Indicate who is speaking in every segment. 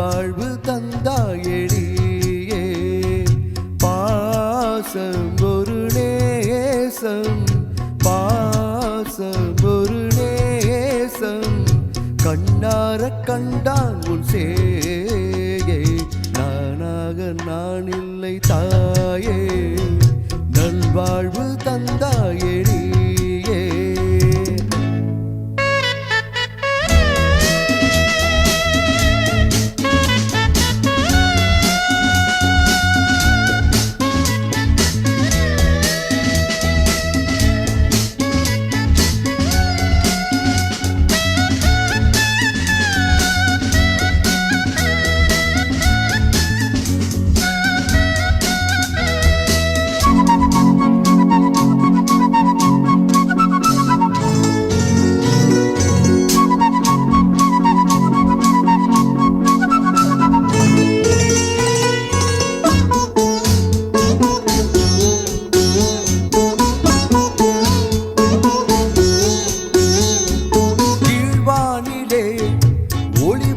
Speaker 1: நல்வாழ்வு தந்தாயடியே பாசம் ஒரு நேசம் பாசம் ஒரு நேசம் கண்ணார கண்டான் உன் சேயே நானாக நான் இல்லை தாயே நல்வாழ்வு தந்தாயடியே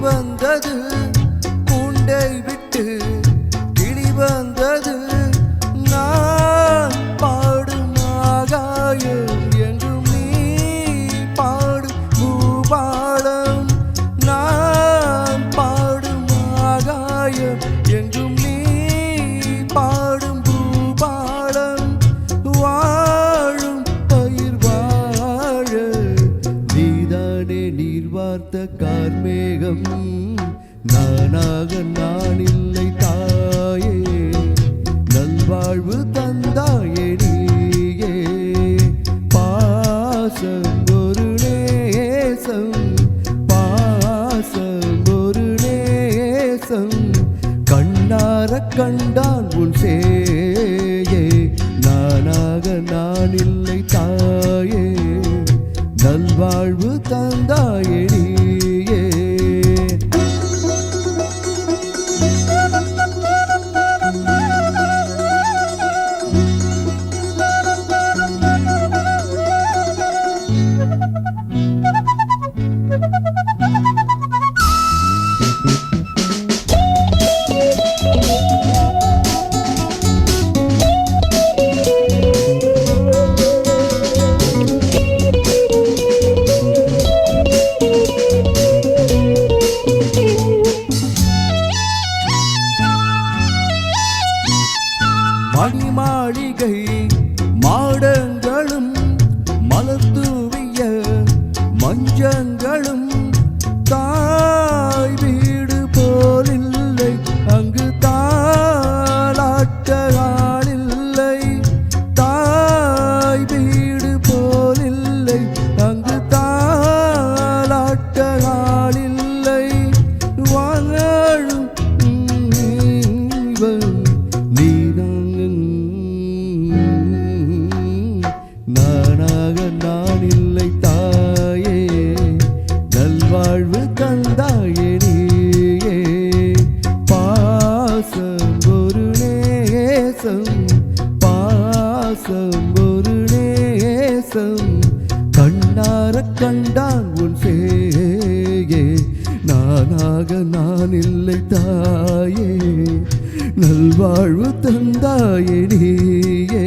Speaker 1: வந்தது கூண்டை விட்டு கிளி வந்தது நான் பாடும் ஆகாயம் என்றும் நீ பாடும் பூபாலம் நான் பாடும் ஆகாயம் என்றும் நீ பாடும் பூபாலம் வாழும் பயிர் வாழ நீதானே நீர் வார்த்த கார்மேகம் நானாக நான் இல்லை தாயே நல்வாழ்வு தந்தாயடியே பாசம் ஒரு நேசம் பாசம் ஒரு நேசம் கண்ணார கண்டான் உன் சேயே நானாக நான் இல்லை தாயே நல்வாழ்வு தந்தாயடியே மணி மாளிகை மாடங்களும் மலர் தூவிய மஞ்சங்களும் தாய் வீடு போலில்லை அங்கு தாலாட்ட ஆளில்லை தாய் வீடு போலில்லை அங்கு தாலாட்ட ஆளில்லை வாழும் நானாக நான் இல்லை தாயே நல்வாழ்வு தந்தாயடியே பாசம் ஒரு நேசம் பாசம் ஒரு நேசம் கண்ணார கண்டான் உன் சேயே நானாக நான் இல்லை தாயே நல்வாழ்வு தந்தாயடியே